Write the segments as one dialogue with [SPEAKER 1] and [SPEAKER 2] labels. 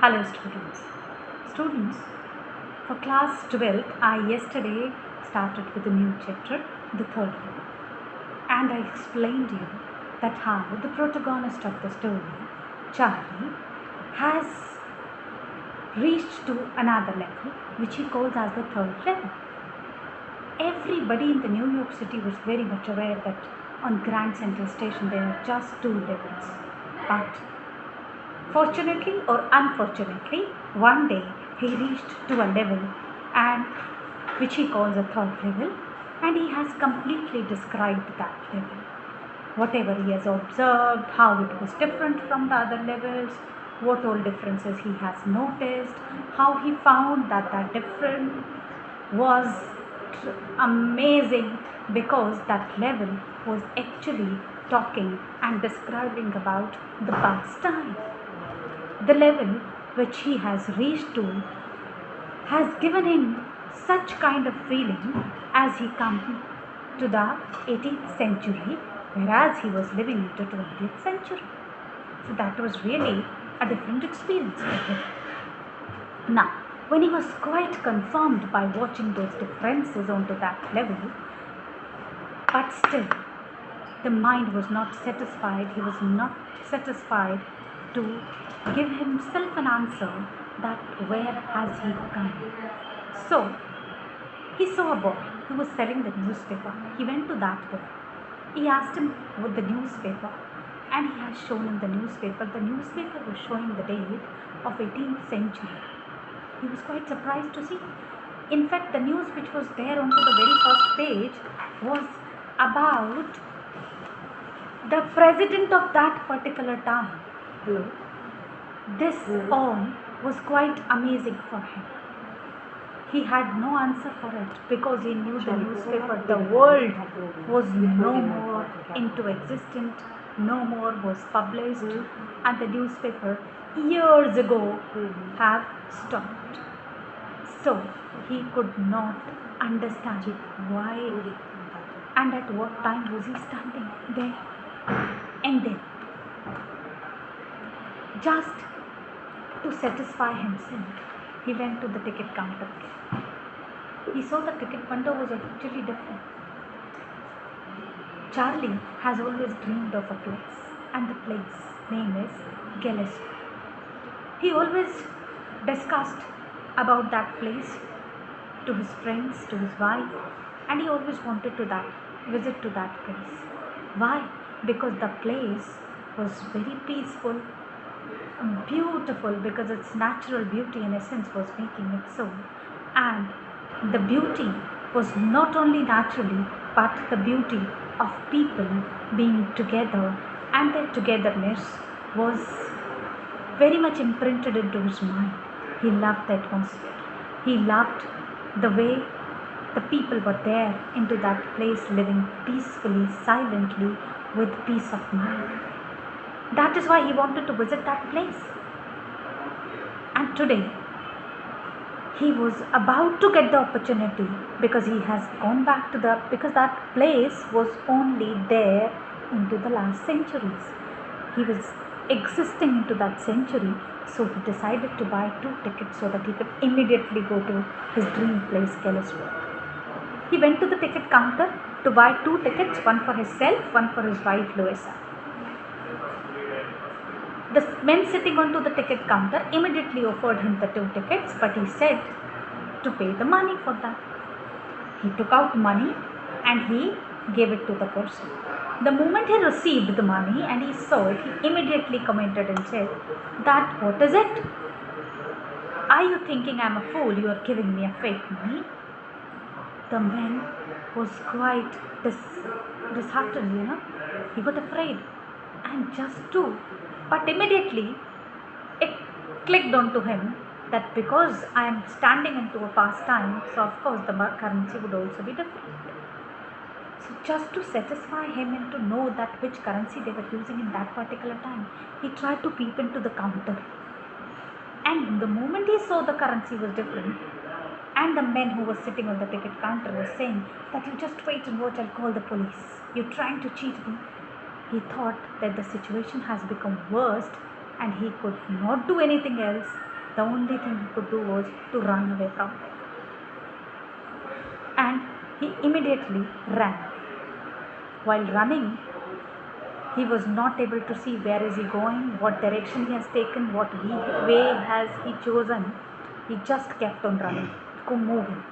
[SPEAKER 1] Hello students. Students, for class 12th, I yesterday started with a new chapter, the third one. And I explained you that how the protagonist of the story, Charlie, has reached to another level, which he calls as the third level. Everybody in the New York City was very much aware that on Grand Central Station there are just two levels. But fortunately or unfortunately, one day he reached to a level and which he calls a third level, and he has completely described that level. Whatever he has observed, how it was different from the other levels, what all differences he has noticed, how he found that that difference was amazing because that level was actually talking and describing about the past time. The level which he has reached to has given him such kind of feeling as he comes to the 18th century, whereas he was living in the 20th century. So that was really a different experience for him. Now, when he was quite confirmed by watching those differences onto that level, but still the mind was not satisfied. He was not satisfied to give himself an answer that where has he come. So he saw a boy who was selling the newspaper. He went to that boy. He asked him with the newspaper, and he has shown him the newspaper. The newspaper was showing the date of 18th century. He was quite surprised to see. In fact, the news which was there onto the very first page was about the president of that particular town.
[SPEAKER 2] Hello.
[SPEAKER 1] This all was quite amazing for him. He had no answer for it because he knew the newspaper, the world was no more into existence, no more was published, and the newspaper years ago have stopped. So he could not understand why and at what time was he standing there. And then, just to satisfy himself, he went to the ticket counter. He saw the ticket window was actually different. Charlie has always dreamed of a place, and the place name is Gillespie. He always discussed about that place to his friends, to his wife, and he always wanted to visit to that place. Why? Because the place was very peaceful, beautiful, because its natural beauty in essence was making it so. And the beauty was not only naturally, but the beauty of people being together, and their togetherness was very much imprinted into his mind. He loved the atmosphere. He loved the way the people were there into that place, living peacefully, silently, with peace of mind. That is why he wanted to visit that place. And today, he was about to get the opportunity because he has gone back to because that place was only there into the last centuries. He was existing into that century, so he decided to buy 2 tickets so that he could immediately go to his dream place, Gillespie. He went to the ticket counter to buy 2 tickets, one for himself, one for his wife, Louisa. The men sitting onto the ticket counter immediately offered him the 2 tickets, but he said to pay the money for that. He took out money and he gave it to the person. The moment he received the money and he saw it, he immediately commented and said, "That what is it? Are you thinking I'm a fool? You are giving me a fake money?" The man was quite disheartened, He was afraid. And but immediately it clicked onto him that because I am standing into a past time, so of course the currency would also be different. So just to satisfy him and to know that which currency they were using in that particular time, he tried to peep into the counter. And the moment he saw the currency was different, and the men who was sitting on the ticket counter was saying that you just wait and watch, I'll call the police. You're trying to cheat me. He thought that the situation has become worse and he could not do anything else The only thing he could do was to run away from it. And he immediately ran. While running, he was not able to see where is he going, what direction he has taken, what way has he chosen. He just kept on running, moving.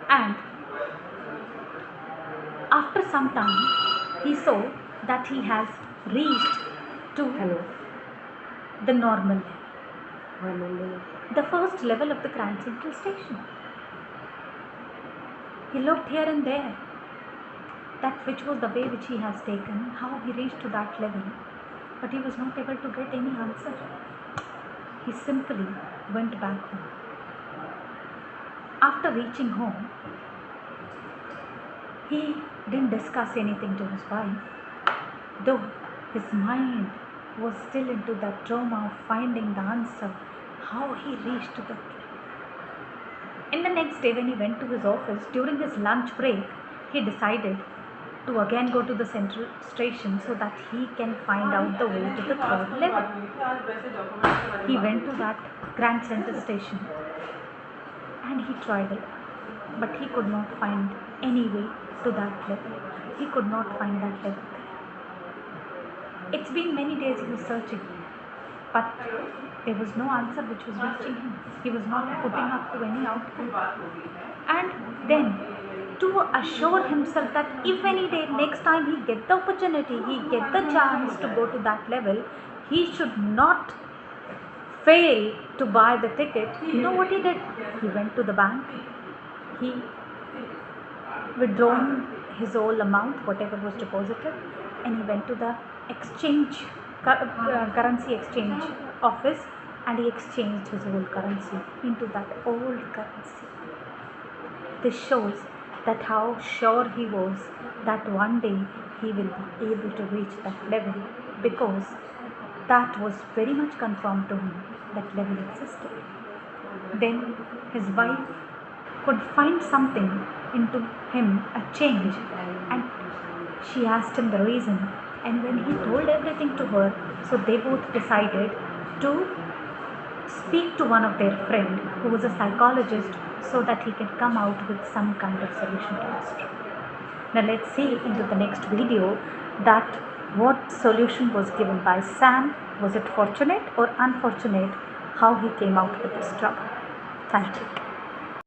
[SPEAKER 1] And after some time, he saw that he has reached to the normal level, the first level of the Grand Central Station. He looked here and there, that which was the way which he has taken, how he reached to that level, but he was not able to get any answer. He simply went back home. After reaching home, he didn't discuss anything to his wife, though his mind was still into that trauma of finding the answer, how he reached to that level. And the next day, when he went to his office, during his lunch break, he decided to again go to the central station so that he can find out the way to the third level. He went to that Grand Central Station and he tried it, but he could not find any way to that level. He could not find that level. It's been many days he was searching, but there was no answer which was reaching him. He was not putting up to any outcome. And then, to assure himself that if any day next time he get the opportunity, he get the chance to go to that level, he should not fail to buy the ticket. You know what he did? He went to the bank. He withdrawn his whole amount, whatever was deposited, and he went to the currency exchange office, and he exchanged his whole currency into that old currency. This shows that how sure he was that one day he will be able to reach that level, because that was very much confirmed to him that level existed. Then his wife could find something into him, a change, and she asked him the reason. And when he told everything to her, so they both decided to speak to one of their friend who was a psychologist, so that he can come out with some kind of solution to this trouble. Now let's see into the next video that what solution was given by Sam. Was it fortunate or unfortunate how he came out with this trouble? Thank you.